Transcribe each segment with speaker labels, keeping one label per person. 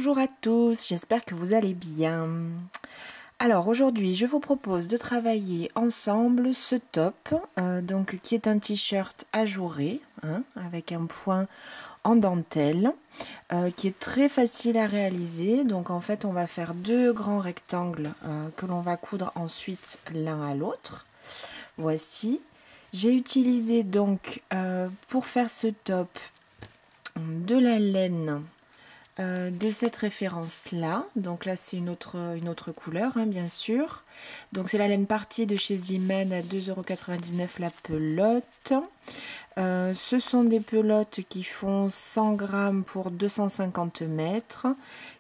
Speaker 1: Bonjour à tous, j'espère que vous allez bien. Alors aujourd'hui, je vous propose de travailler ensemble ce top, qui est un t-shirt ajouré, avec un point en dentelle, qui est très facile à réaliser. Donc en fait, on va faire deux grands rectangles que l'on va coudre ensuite l'un à l'autre. Voici. J'ai utilisé donc pour faire ce top de la laine de cette référence-là. Donc là, c'est une autre couleur, bien sûr. Donc c'est la laine partie de chez Zimen à 2,99 € la pelote. Ce sont des pelotes qui font 100 grammes pour 250 mètres,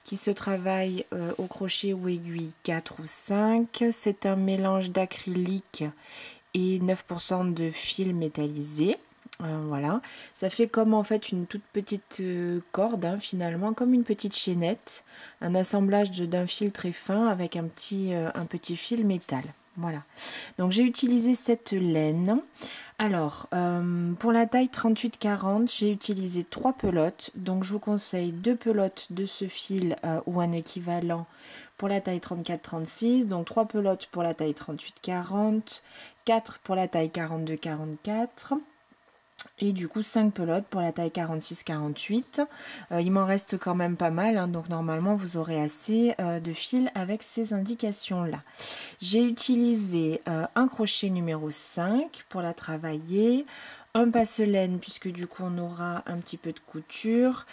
Speaker 1: qui se travaillent au crochet ou aiguille 4 ou 5. C'est un mélange d'acrylique et 9% de fil métallisé. Voilà, ça fait comme en fait une toute petite corde, finalement, comme une petite chaînette, un assemblage d'un fil très fin avec un petit fil métal. Voilà, donc j'ai utilisé cette laine. Alors, pour la taille 38-40, j'ai utilisé 3 pelotes, donc je vous conseille 2 pelotes de ce fil ou un équivalent pour la taille 34-36, donc 3 pelotes pour la taille 38-40, 4 pour la taille 42-44. Et du coup 5 pelotes pour la taille 46-48. Il m'en reste quand même pas mal, donc normalement vous aurez assez de fil avec ces indications là. J'ai utilisé un crochet numéro 5 pour la travailler, un passe-laine puisque du coup on aura un petit peu de couture.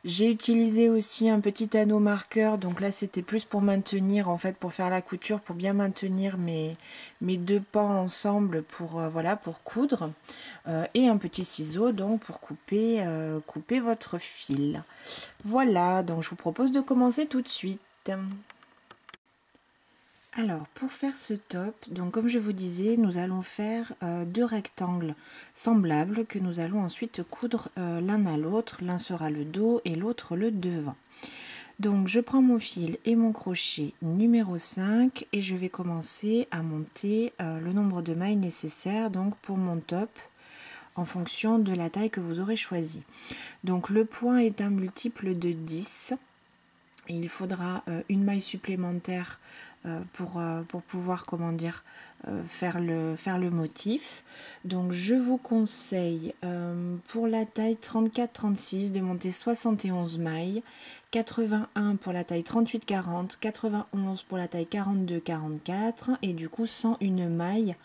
Speaker 1: J'ai utilisé aussi un petit anneau marqueur, donc là c'était plus pour maintenir, en fait pour faire la couture, pour bien maintenir mes deux pans ensemble pour voilà, pour coudre, et un petit ciseau donc pour couper votre fil. Voilà, donc je vous propose de commencer tout de suite. Alors, pour faire ce top, donc comme je vous disais, nous allons faire deux rectangles semblables que nous allons ensuite coudre l'un à l'autre. L'un sera le dos et l'autre le devant. Donc, je prends mon fil et mon crochet numéro 5 et je vais commencer à monter le nombre de mailles nécessaires donc pour mon top en fonction de la taille que vous aurez choisie. Donc, le point est un multiple de 10. Et il faudra une maille supplémentaire pour pouvoir, comment dire, faire le motif. Donc je vous conseille pour la taille 34-36 de monter 71 mailles, 81 pour la taille 38-40, 91 pour la taille 42-44 et du coup 101 mailles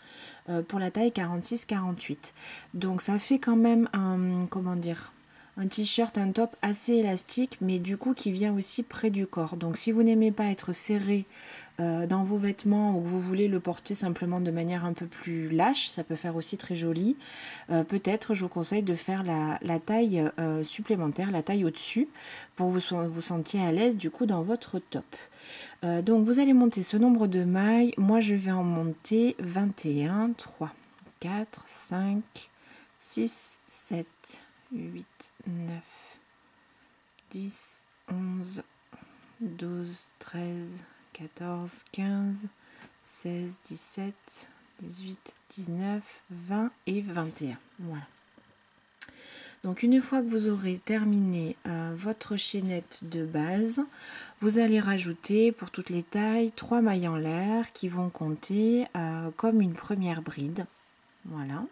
Speaker 1: pour la taille 46-48. Donc ça fait quand même un, comment dire, un t-shirt, un top assez élastique, mais du coup qui vient aussi près du corps. Donc si vous n'aimez pas être serré dans vos vêtements ou que vous voulez le porter simplement de manière un peu plus lâche, ça peut faire aussi très joli. Peut-être je vous conseille de faire la taille supplémentaire, la taille au-dessus, pour vous sentiez à l'aise du coup dans votre top. Donc vous allez monter ce nombre de mailles. Moi je vais en monter 21, 3, 4, 5, 6, 7, 8, 9, 10, 11, 12, 13, 14, 15, 16, 17, 18, 19, 20 et 21. Voilà. Donc une fois que vous aurez terminé votre chaînette de base, vous allez rajouter pour toutes les tailles 3 mailles en l'air qui vont compter comme une première bride. Voilà.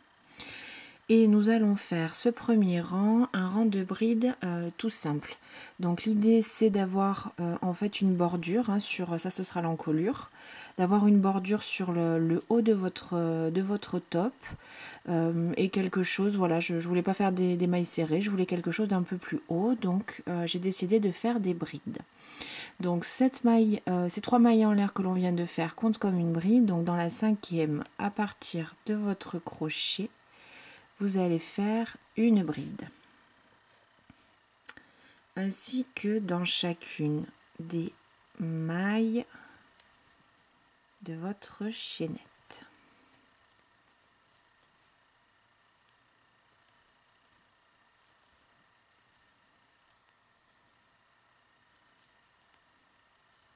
Speaker 1: Et nous allons faire ce premier rang, un rang de brides tout simple. Donc l'idée c'est d'avoir en fait une bordure, sur ça ce sera l'encolure, d'avoir une bordure sur le haut de votre top et quelque chose, voilà, je voulais pas faire des mailles serrées, je voulais quelque chose d'un peu plus haut, donc j'ai décidé de faire des brides. Donc ces 3 mailles en l'air que l'on vient de faire comptent comme une bride, donc dans la 5e à partir de votre crochet, vous allez faire une bride, ainsi que dans chacune des mailles de votre chaînette.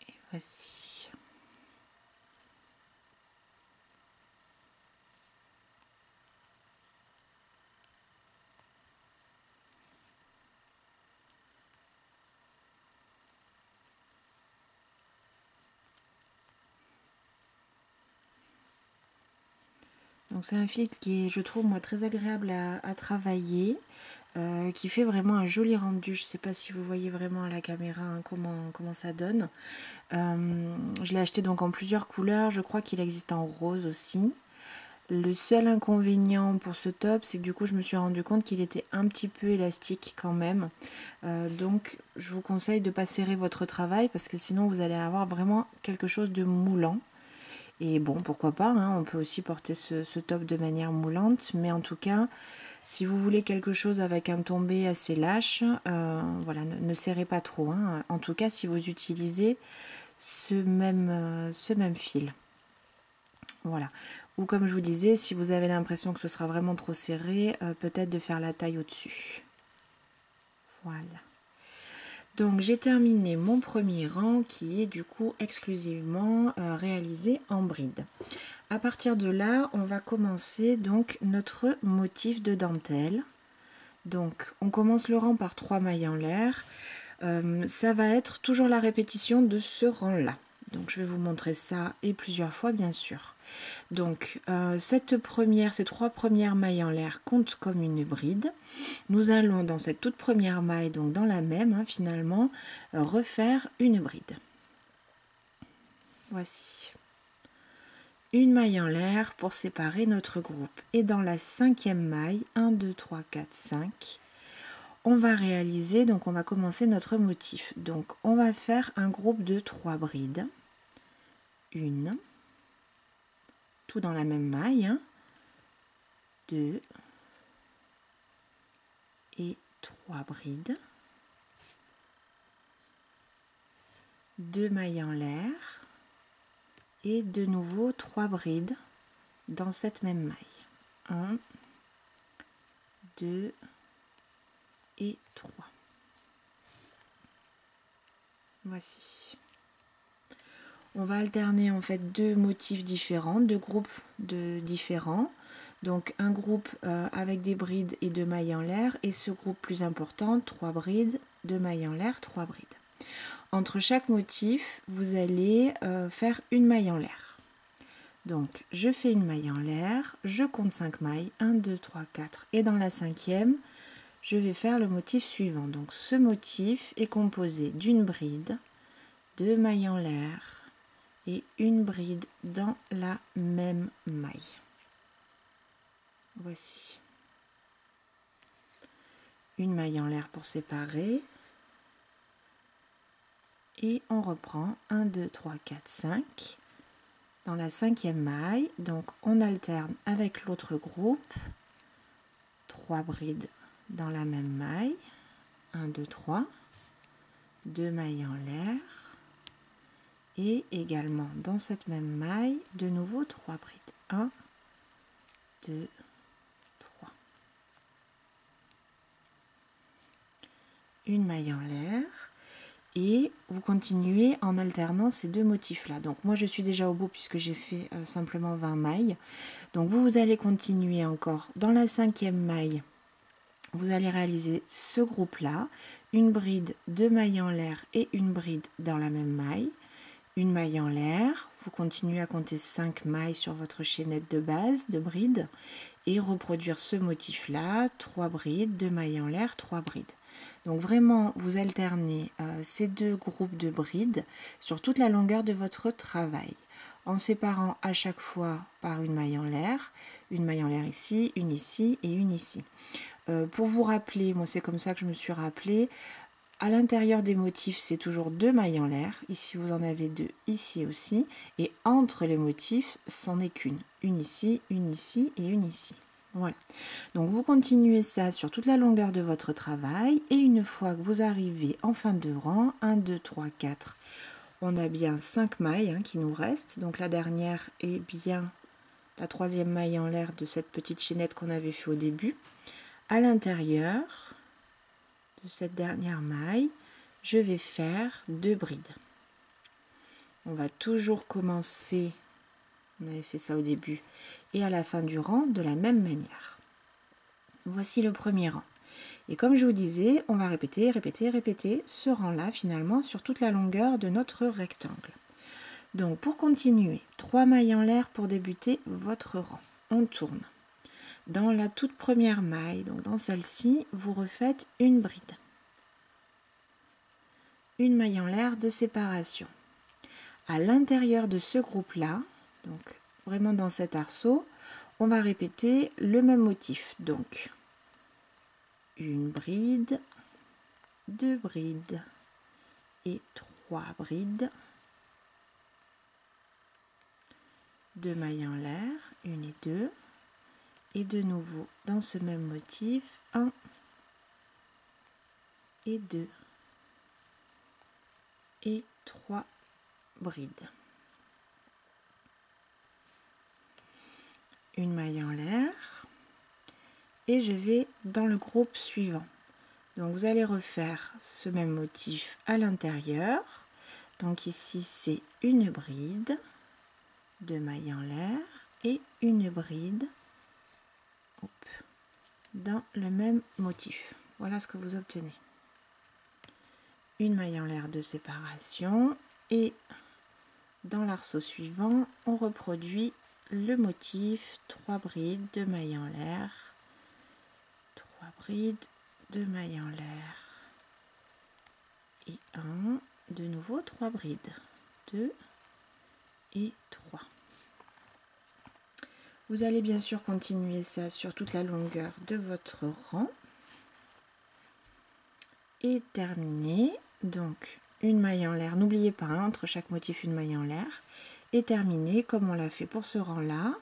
Speaker 1: Et voici. Donc c'est un fil qui est, je trouve, moi, très agréable à travailler, qui fait vraiment un joli rendu. Je ne sais pas si vous voyez vraiment à la caméra hein, comment ça donne. Je l'ai acheté donc en plusieurs couleurs, je crois qu'il existe en rose aussi. Le seul inconvénient pour ce top, c'est que du coup je me suis rendu compte qu'il était un petit peu élastique quand même. Donc je vous conseille de ne pas serrer votre travail parce que sinon vous allez avoir vraiment quelque chose de moulant. Et bon, pourquoi pas, hein, on peut aussi porter ce top de manière moulante, mais en tout cas, si vous voulez quelque chose avec un tombé assez lâche, voilà, ne serrez pas trop. Hein. En tout cas, si vous utilisez ce même fil. Voilà. Ou comme je vous disais, si vous avez l'impression que ce sera vraiment trop serré, peut-être de faire la taille au-dessus. Voilà. Donc j'ai terminé mon premier rang qui est du coup exclusivement réalisé en bride. À partir de là, on va commencer donc notre motif de dentelle. Donc on commence le rang par 3 mailles en l'air. Ça va être toujours la répétition de ce rang-là. Donc je vais vous montrer ça et plusieurs fois bien sûr. Donc ces 3 premières mailles en l'air comptent comme une bride. Nous allons dans cette toute première maille, donc dans la même hein, finalement, refaire une bride. Voici. Une maille en l'air pour séparer notre groupe. Et dans la 5e maille, 1, 2, 3, 4, 5, on va réaliser, donc on va commencer notre motif. Donc on va faire un groupe de 3 brides. Une, tout dans la même maille, hein, 2 et 3 brides. 2 mailles en l'air et de nouveau 3 brides dans cette même maille. 1, 2 et 3. Voici. On va alterner en fait 2 motifs différents, 2 groupes différents. Donc un groupe avec des brides et 2 mailles en l'air et ce groupe plus important, 3 brides, 2 mailles en l'air, 3 brides. Entre chaque motif, vous allez faire une maille en l'air. Donc je fais une maille en l'air, je compte 5 mailles, 1, 2, 3, 4 et dans la 5e, je vais faire le motif suivant. Donc ce motif est composé d'une bride, 2 mailles en l'air et une bride dans la même maille. Voici. Une maille en l'air pour séparer. Et on reprend 1, 2, 3, 4, 5. Dans la 5e maille, donc on alterne avec l'autre groupe. 3 brides dans la même maille. 1, 2, 3. 2 mailles en l'air. Et également dans cette même maille, de nouveau 3 brides. 1, 2, 3. Une maille en l'air. Et vous continuez en alternant ces 2 motifs-là. Donc moi je suis déjà au bout puisque j'ai fait simplement 20 mailles. Donc vous allez continuer encore dans la 5e maille. Vous allez réaliser ce groupe-là. Une bride, 2 mailles en l'air et une bride dans la même maille. Une maille en l'air, vous continuez à compter 5 mailles sur votre chaînette de base de bride et reproduire ce motif là, 3 brides, 2 mailles en l'air, 3 brides. Donc vraiment vous alternez ces 2 groupes de brides sur toute la longueur de votre travail en séparant à chaque fois par une maille en l'air ici, une ici et une ici. Pour vous rappeler, moi c'est comme ça que je me suis rappelé. À l'intérieur des motifs, c'est toujours 2 mailles en l'air. Ici, vous en avez 2, ici aussi. Et entre les motifs, c'en est qu'une. Une ici et une ici. Voilà. Donc, vous continuez ça sur toute la longueur de votre travail. Et une fois que vous arrivez en fin de rang, 1, 2, 3, 4, on a bien 5 mailles hein, qui nous restent. Donc, la dernière est bien la 3e maille en l'air de cette petite chaînette qu'on avait fait au début. À l'intérieur de cette dernière maille, je vais faire 2 brides. On va toujours commencer, on avait fait ça au début, et à la fin du rang de la même manière. Voici le premier rang. Et comme je vous disais, on va répéter ce rang-là finalement sur toute la longueur de notre rectangle. Donc pour continuer, 3 mailles en l'air pour débuter votre rang. on tourne. Dans la toute première maille, donc dans celle-ci, vous refaites une bride. Une maille en l'air de séparation. À l'intérieur de ce groupe-là, donc vraiment dans cet arceau, on va répéter le même motif. Donc, une bride, 2 brides et 3 brides. 2 mailles en l'air, 1 et 2. Et de nouveau, dans ce même motif, 1 et 2 et 3 brides. Une maille en l'air et je vais dans le groupe suivant. Donc vous allez refaire ce même motif à l'intérieur. Donc ici c'est une bride, 2 mailles en l'air et une bride dans le même motif. Voilà ce que vous obtenez. Une maille en l'air de séparation et dans l'arceau suivant, on reproduit le motif 3 brides, 2 mailles en l'air, 3 brides, 2 mailles en l'air et 1, de nouveau 3 brides, 2 et 3. Vous allez bien sûr continuer ça sur toute la longueur de votre rang et terminer. Donc une maille en l'air, n'oubliez pas, hein, entre chaque motif une maille en l'air, et terminer comme on l'a fait pour ce rang là.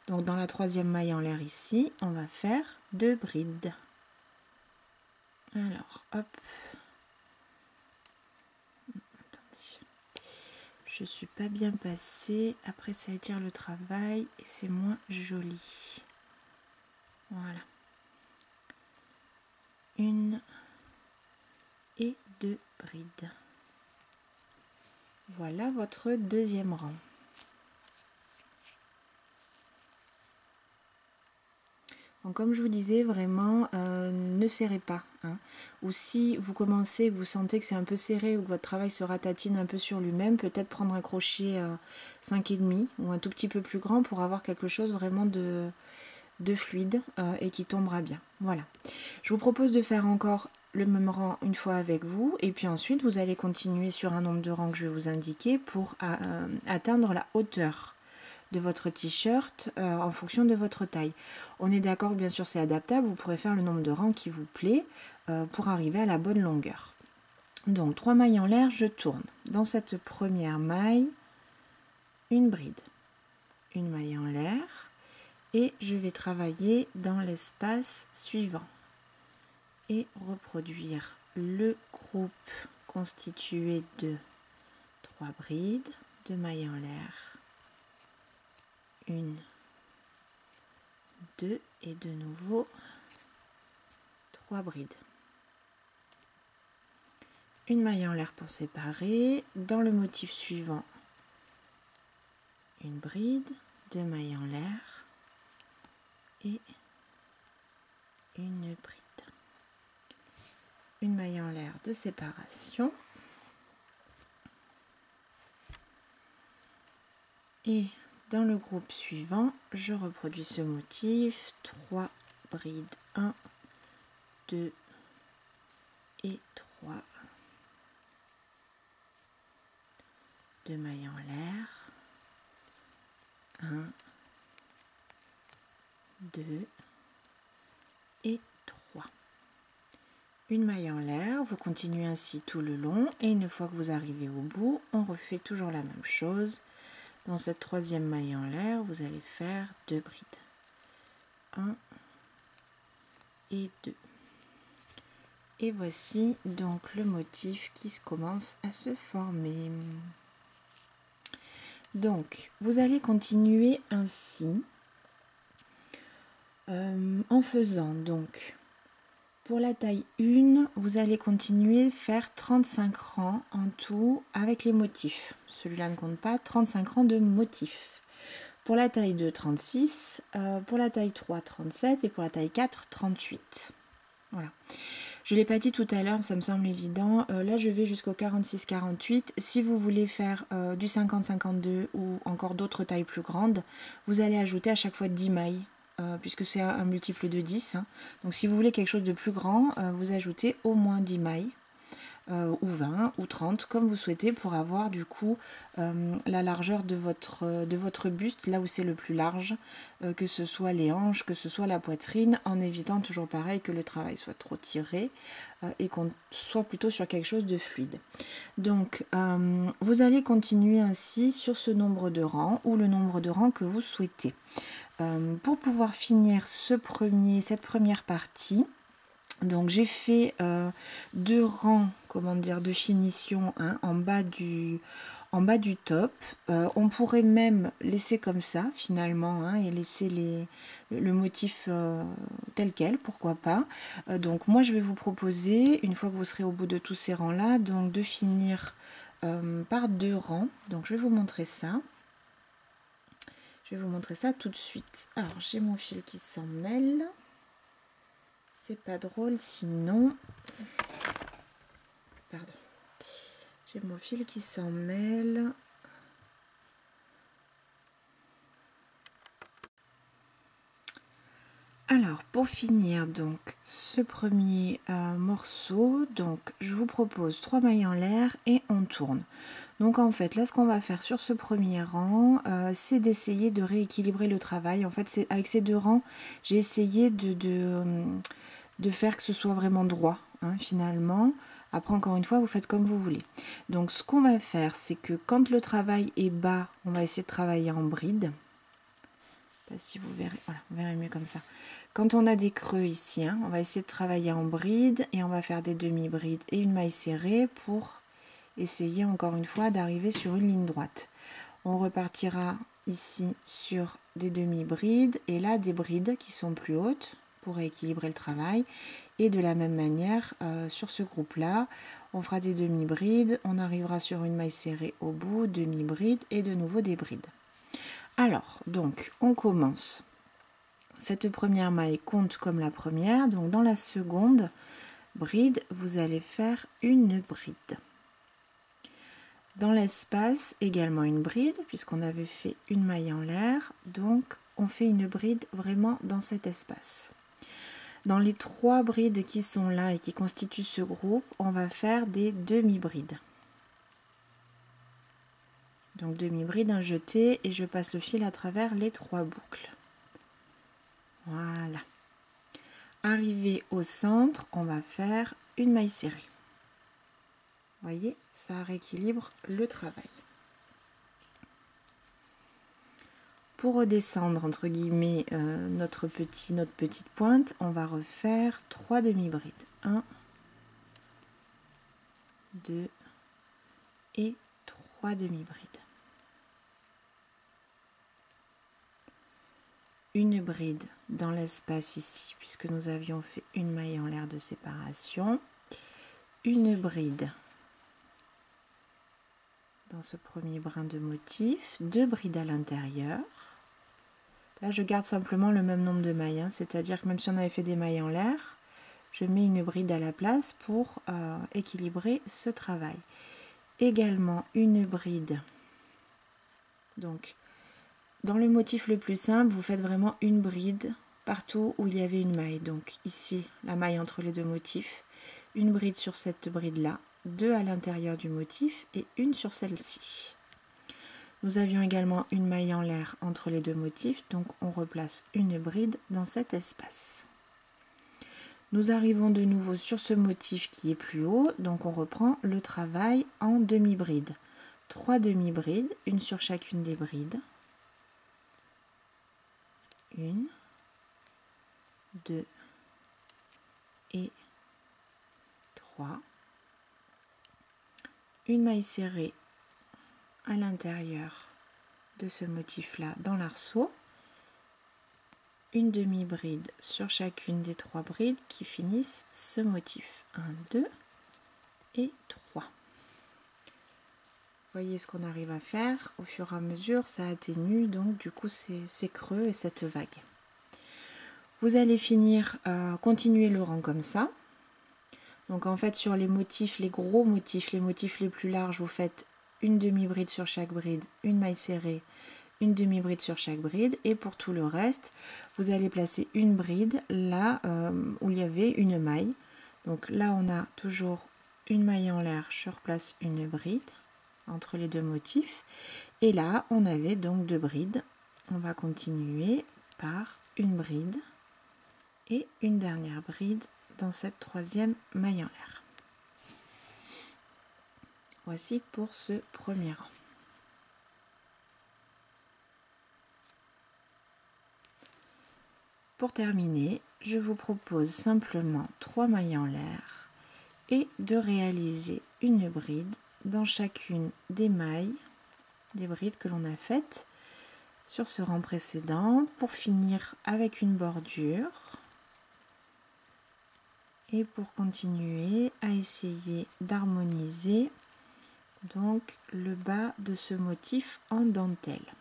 Speaker 1: Donc dans la troisième maille en l'air ici, on va faire 2 brides. Alors hop, attendez, je suis pas bien passée, après ça étire le travail et c'est moins joli. Voilà, 1 et 2 brides. Voilà votre deuxième rang. Donc, comme je vous disais, vraiment, ne serrez pas. Hein. Ou si vous commencez, que vous sentez que c'est un peu serré ou que votre travail se ratatine un peu sur lui-même, peut-être prendre un crochet 5,5 ou un tout petit peu plus grand pour avoir quelque chose vraiment de fluide et qui tombera bien. Voilà. Je vous propose de faire encore le même rang une fois avec vous et puis ensuite vous allez continuer sur un nombre de rangs que je vais vous indiquer pour atteindre la hauteur de votre t-shirt en fonction de votre taille. On est d'accord que bien sûr c'est adaptable, vous pourrez faire le nombre de rangs qui vous plaît pour arriver à la bonne longueur. Donc 3 mailles en l'air, je tourne. Dans cette première maille, une bride, une maille en l'air et je vais travailler dans l'espace suivant et reproduire le groupe constitué de 3 brides, 2 mailles en l'air, 1, 2 et de nouveau 3 brides. Une maille en l'air pour séparer. Dans le motif suivant, une bride, 2 mailles en l'air et une bride. Une maille en l'air de séparation. Et dans le groupe suivant, je reproduis ce motif, 3 brides, 1, 2 et 3. 2 mailles en l'air, 1, 2 et 3. Une maille en l'air, vous continuez ainsi tout le long et une fois que vous arrivez au bout, on refait toujours la même chose. Dans cette troisième maille en l'air, vous allez faire 2 brides. 1 et 2. Et voici donc le motif qui commence à se former. Donc, vous allez continuer ainsi en faisant donc pour la taille 1, vous allez continuer faire 35 rangs en tout avec les motifs. Celui-là ne compte pas, 35 rangs de motifs. Pour la taille 2, 36, pour la taille 3, 37 et pour la taille 4, 38. Voilà. Je ne l'ai pas dit tout à l'heure, ça me semble évident. Là, je vais jusqu'au 46-48. Si vous voulez faire du 50-52 ou encore d'autres tailles plus grandes, vous allez ajouter à chaque fois 10 mailles, puisque c'est un multiple de 10. Hein. Donc si vous voulez quelque chose de plus grand, vous ajoutez au moins 10 mailles. Ou 20 ou 30 comme vous souhaitez pour avoir du coup la largeur de votre buste là où c'est le plus large, que ce soit les hanches, que ce soit la poitrine, en évitant toujours pareil que le travail soit trop tiré et qu'on soit plutôt sur quelque chose de fluide. Donc vous allez continuer ainsi sur ce nombre de rangs ou le nombre de rangs que vous souhaitez. Pour pouvoir finir cette première partie, donc j'ai fait 2 rangs, comment dire, de finition hein, en bas du top. On pourrait même laisser comme ça finalement hein, et laisser le motif tel quel, pourquoi pas. Donc moi je vais vous proposer, une fois que vous serez au bout de tous ces rangs là, donc de finir par 2 rangs. Donc je vais vous montrer ça. Je vais vous montrer ça tout de suite. Alors j'ai mon fil qui s'en mêle. C'est pas drôle sinon. Pardon. J'ai mon fil qui s'en mêle. Alors pour finir donc ce premier morceau, donc je vous propose 3 mailles en l'air et on tourne. Donc en fait là ce qu'on va faire sur ce premier rang, c'est d'essayer de rééquilibrer le travail. En fait c'est avec ces 2 rangs, j'ai essayé de faire que ce soit vraiment droit hein, finalement. Après encore une fois vous faites comme vous voulez. Donc ce qu'on va faire c'est que quand le travail est bas, on va essayer de travailler en bride. Pas si vous verrez, voilà, vous verrez mieux comme ça. Quand on a des creux ici, hein, on va essayer de travailler en bride et on va faire des demi-brides et une maille serrée pour essayer encore une fois d'arriver sur une ligne droite. On repartira ici sur des demi-brides et là des brides qui sont plus hautes pour équilibrer le travail. Et de la même manière, sur ce groupe-là, on fera des demi-brides, on arrivera sur une maille serrée au bout, demi-bride et de nouveau des brides. Alors, donc, on commence. Cette première maille compte comme la première, donc dans la seconde bride, vous allez faire une bride. Dans l'espace, également une bride, puisqu'on avait fait une maille en l'air, donc on fait une bride vraiment dans cet espace. Dans les 3 brides qui sont là et qui constituent ce groupe, on va faire des demi-brides. Donc demi-bride, un jeté, et je passe le fil à travers les 3 boucles. Voilà. Arrivé au centre, on va faire une maille serrée. Vous voyez, ça rééquilibre le travail. Pour redescendre, entre guillemets, notre petite pointe, on va refaire 3 demi-brides. 1, 2 et 3 demi-brides. Une bride dans l'espace ici, puisque nous avions fait une maille en l'air de séparation. Une bride dans ce premier brin de motif. 2 brides à l'intérieur. Là, je garde simplement le même nombre de mailles, hein, c'est-à-dire que même si on avait fait des mailles en l'air, je mets une bride à la place pour équilibrer ce travail. Également une bride. Donc, dans le motif le plus simple, vous faites vraiment une bride partout où il y avait une maille. Donc ici, la maille entre les 2 motifs, une bride sur cette bride-là, 2 à l'intérieur du motif et une sur celle-ci. Nous avions également une maille en l'air entre les 2 motifs, donc on replace une bride dans cet espace. Nous arrivons de nouveau sur ce motif qui est plus haut, donc on reprend le travail en demi-bride. 3 demi-brides, une sur chacune des brides. 1, 2 et 3. Une maille serrée à l'intérieur de ce motif-là dans l'arceau. Une demi-bride sur chacune des 3 brides qui finissent ce motif. 1, 2 et 3. Voyez ce qu'on arrive à faire. Au fur et à mesure, ça atténue donc du coup ces creux et cette vague. Vous allez finir, continuer le rang comme ça. Donc en fait sur les motifs, les gros motifs, les motifs les plus larges, vous faites une demi-bride sur chaque bride, une maille serrée, une demi-bride sur chaque bride, et pour tout le reste, vous allez placer une bride là où il y avait une maille. Donc là on a toujours une maille en l'air, je replace une bride entre les deux motifs, et là on avait donc deux brides. On va continuer par une bride et une dernière bride dans cette troisième maille en l'air. Voici pour ce premier rang. Pour terminer, je vous propose simplement 3 mailles en l'air et de réaliser une bride dans chacune des mailles, des brides que l'on a faites sur ce rang précédent, pour finir avec une bordure et pour continuer à essayer d'harmoniser donc le bas de ce motif en dentelle.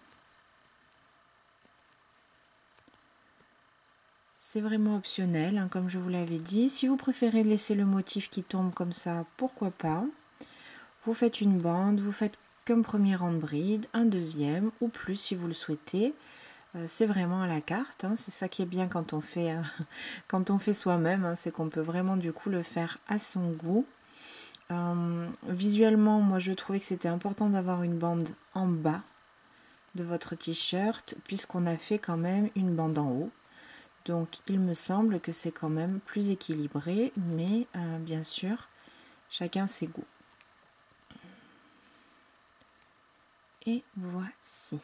Speaker 1: C'est vraiment optionnel, hein, comme je vous l'avais dit. Si vous préférez laisser le motif qui tombe comme ça, pourquoi pas. Vous faites une bande, vous faites qu'un premier rang de bride, un deuxième ou plus si vous le souhaitez. C'est vraiment à la carte, hein. C'est ça qui est bien quand on fait, quand on fait soi-même, hein, c'est qu'on peut vraiment du coup le faire à son goût. Visuellement, moi je trouvais que c'était important d'avoir une bande en bas de votre t-shirt puisqu'on a fait quand même une bande en haut. Donc il me semble que c'est quand même plus équilibré, mais bien sûr, chacun ses goûts. Et voici.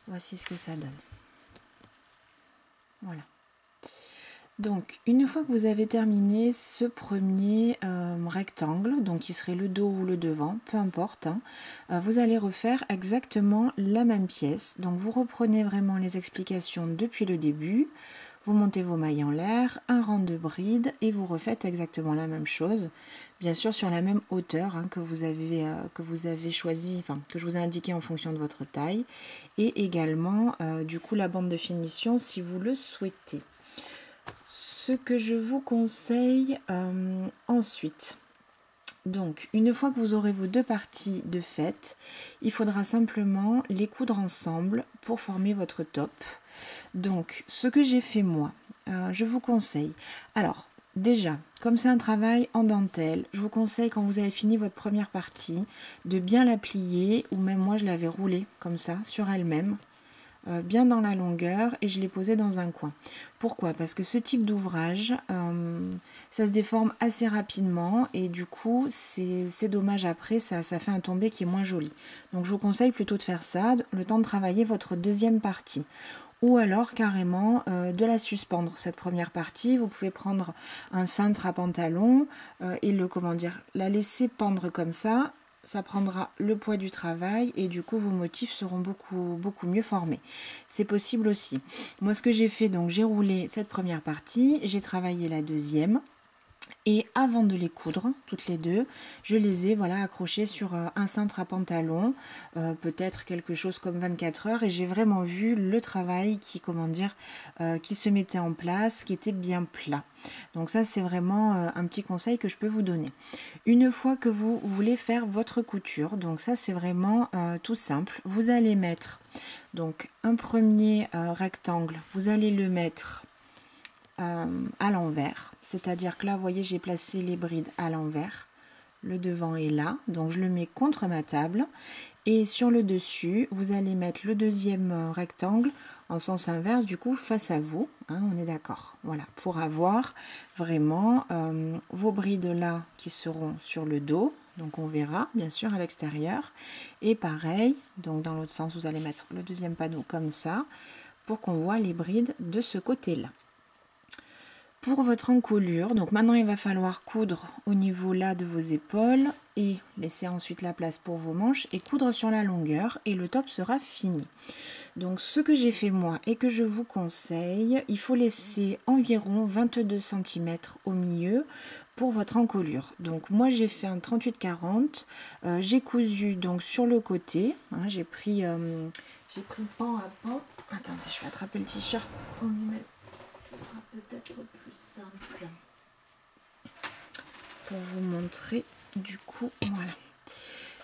Speaker 1: Voici ce que ça donne. Voilà. Donc, une fois que vous avez terminé ce premier rectangle, donc qui serait le dos ou le devant, peu importe, hein, vous allez refaire exactement la même pièce. Donc, vous reprenez vraiment les explications depuis le début. Vous montez vos mailles en l'air, un rang de brides et vous refaites exactement la même chose. Bien sûr sur la même hauteur, hein, que vous avez choisi, enfin que je vous ai indiqué en fonction de votre taille. Et également du coup la bande de finition si vous le souhaitez. Ce que je vous conseille ensuite. Donc, une fois que vous aurez vos deux parties de faites, il faudra simplement les coudre ensemble pour former votre top. Donc, ce que j'ai fait moi, je vous conseille. Alors, déjà, comme c'est un travail en dentelle, je vous conseille quand vous avez fini votre première partie, de bien la plier, ou même moi je l'avais roulée comme ça, sur elle-même. Bien dans la longueur et je l'ai posé dans un coin. Pourquoi? Parce que ce type d'ouvrage, ça se déforme assez rapidement et du coup c'est dommage après, ça fait un tombé qui est moins joli. Donc je vous conseille plutôt de faire ça, le temps de travailler votre deuxième partie. Ou alors carrément de la suspendre cette première partie. Vous pouvez prendre un cintre à pantalon et la laisser pendre comme ça. Ça prendra le poids du travail et du coup vos motifs seront beaucoup mieux formés. C'est possible aussi. Moi ce que j'ai fait, donc j'ai roulé cette première partie, j'ai travaillé la deuxième. Et avant de les coudre, toutes les deux, je les ai accrochées sur un cintre à pantalon, peut-être quelque chose comme 24 heures, et j'ai vraiment vu le travail qui se mettait en place, qui était bien plat. Donc ça, c'est vraiment un petit conseil que je peux vous donner. Une fois que vous voulez faire votre couture, donc ça c'est vraiment tout simple, vous allez mettre donc un premier rectangle, vous allez le mettre à l'envers, c'est-à-dire que là vous voyez j'ai placé les brides à l'envers, le devant est là, donc je le mets contre ma table et sur le dessus vous allez mettre le deuxième rectangle en sens inverse, du coup face à vous, hein, on est d'accord, voilà, pour avoir vraiment vos brides là qui seront sur le dos, donc on verra bien sûr à l'extérieur, et pareil, donc dans l'autre sens vous allez mettre le deuxième panneau comme ça pour qu'on voit les brides de ce côté là. Pour votre encolure, donc maintenant il va falloir coudre au niveau là de vos épaules et laisser ensuite la place pour vos manches et coudre sur la longueur et le top sera fini. Donc ce que j'ai fait moi et que je vous conseille, il faut laisser environ 22 cm au milieu pour votre encolure. Donc moi j'ai fait un 38-40, j'ai cousu donc sur le côté, hein, j'ai pris J'ai pris pan à pan. Attendez, je vais attraper le t-shirt en lui-même. Ce sera peut-être plus simple pour vous montrer. Du coup, voilà.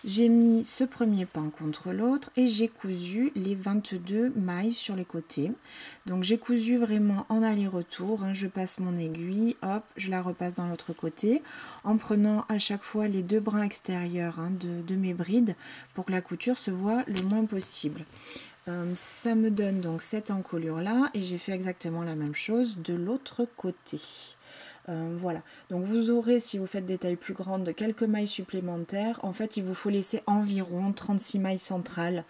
Speaker 1: J'ai mis ce premier pan contre l'autre et j'ai cousu les 22 mailles sur les côtés. Donc j'ai cousu vraiment en aller-retour, hein. Je passe mon aiguille, hop, je la repasse dans l'autre côté en prenant à chaque fois les deux brins extérieurs, hein, de mes brides pour que la couture se voit le moins possible. Ça me donne donc cette encolure là et j'ai fait exactement la même chose de l'autre côté. Voilà, donc vous aurez, si vous faites des tailles plus grandes, quelques mailles supplémentaires. En fait, il vous faut laisser environ 36 mailles centrales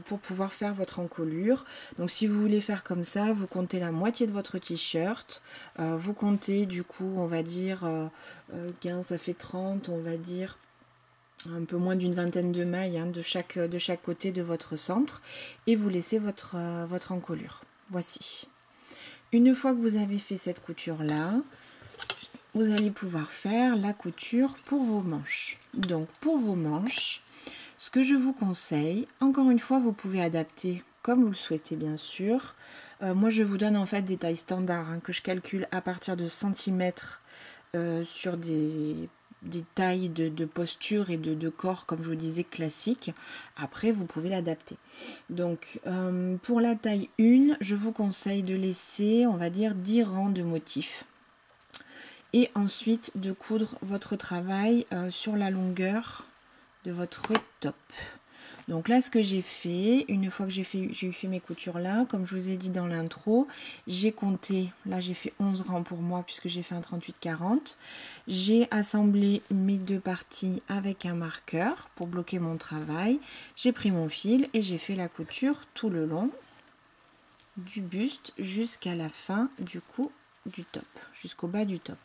Speaker 1: pour pouvoir faire votre encolure. Donc si vous voulez faire comme ça, vous comptez la moitié de votre t-shirt, vous comptez du coup, on va dire 15, ça fait 30, on va dire un peu moins d'une vingtaine de mailles, hein, de chaque côté de votre centre, et vous laissez votre encolure. Voici. Une fois que vous avez fait cette couture là, vous allez pouvoir faire la couture pour vos manches. Donc pour vos manches, ce que je vous conseille, encore une fois, vous pouvez adapter comme vous le souhaitez bien sûr. Moi je vous donne en fait des tailles standards, hein, que je calcule à partir de centimètres sur des tailles de posture et de corps, comme je vous disais, classiques. Après vous pouvez l'adapter. Donc pour la taille 1, je vous conseille de laisser, on va dire, 10 rangs de motifs. Et ensuite de coudre votre travail sur la longueur de votre top. Donc là, ce que j'ai fait, une fois que j'ai fait mes coutures là, comme je vous ai dit dans l'intro, j'ai compté, là j'ai fait 11 rangs pour moi puisque j'ai fait un 38-40. J'ai assemblé mes deux parties avec un marqueur pour bloquer mon travail. J'ai pris mon fil et j'ai fait la couture tout le long du buste jusqu'à la fin du coup du top, jusqu'au bas du top.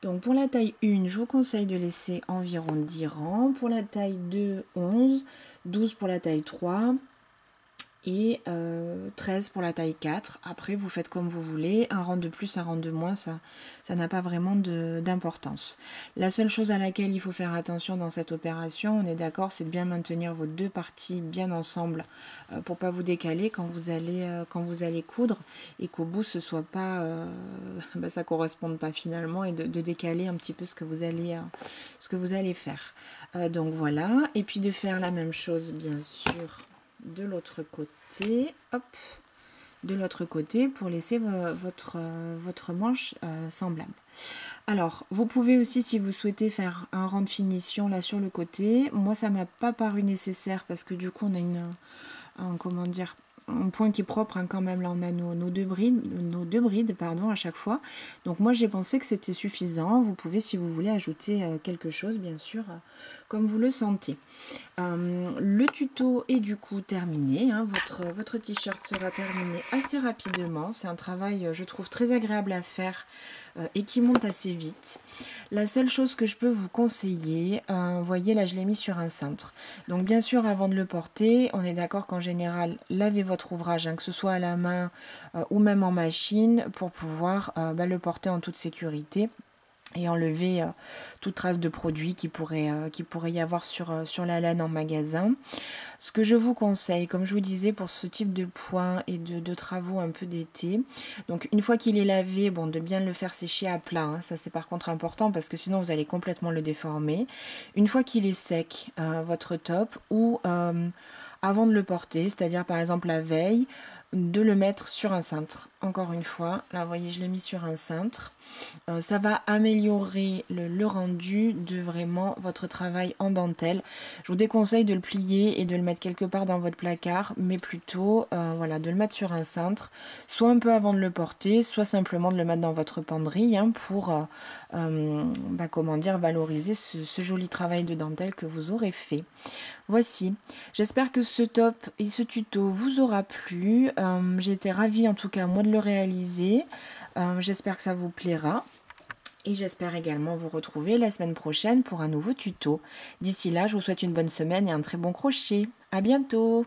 Speaker 1: Donc pour la taille 1, je vous conseille de laisser environ 10 rangs. Pour la taille 2, 11, 12 pour la taille 3 et 13 pour la taille 4. Après, vous faites comme vous voulez. Un rang de plus, un rang de moins, ça n'a pas vraiment d'importance. La seule chose à laquelle il faut faire attention dans cette opération, on est d'accord, c'est de bien maintenir vos deux parties bien ensemble pour pas vous décaler quand vous allez coudre et qu'au bout ce soit pas ça corresponde pas finalement et de décaler un petit peu ce que vous allez faire. Donc voilà, et puis de faire la même chose bien sûr de l'autre côté, hop, de l'autre côté pour laisser votre manche semblable. Alors, vous pouvez aussi, si vous souhaitez faire un rang de finition là sur le côté, moi ça m'a pas paru nécessaire parce que du coup on a comment dire, un point qui est propre, hein, quand même. Là on a nos deux brides pardon, à chaque fois. Donc moi j'ai pensé que c'était suffisant. Vous pouvez, si vous voulez, ajouter quelque chose bien sûr comme vous le sentez. Le tuto est du coup terminé, hein. Votre t-shirt sera terminé assez rapidement. C'est un travail, je trouve, très agréable à faire et qui monte assez vite. La seule chose que je peux vous conseiller, vous voyez là je l'ai mis sur un cintre. Donc bien sûr avant de le porter, on est d'accord qu'en général lavez votre ouvrage, hein, que ce soit à la main ou même en machine, pour pouvoir le porter en toute sécurité et enlever toute trace de produit qui pourrait y avoir sur la laine en magasin. Ce que je vous conseille, comme je vous disais, pour ce type de point et de travaux un peu d'été, donc une fois qu'il est lavé, bon, de bien le faire sécher à plat, hein, ça c'est par contre important parce que sinon vous allez complètement le déformer. Une fois qu'il est sec, votre top, ou avant de le porter, c'est-à-dire par exemple la veille, de le mettre sur un cintre. Encore une fois, là vous voyez je l'ai mis sur un cintre. Ça va améliorer le rendu de vraiment votre travail en dentelle. Je vous déconseille de le plier et de le mettre quelque part dans votre placard, mais plutôt voilà, de le mettre sur un cintre, soit un peu avant de le porter, soit simplement de le mettre dans votre penderie, hein, pour comment dire, valoriser ce joli travail de dentelle que vous aurez fait. Voici, j'espère que ce top et ce tuto vous aura plu. J'ai été ravie en tout cas moi de le réaliser. J'espère que ça vous plaira. Et j'espère également vous retrouver la semaine prochaine pour un nouveau tuto. D'ici là, je vous souhaite une bonne semaine et un très bon crochet. À bientôt!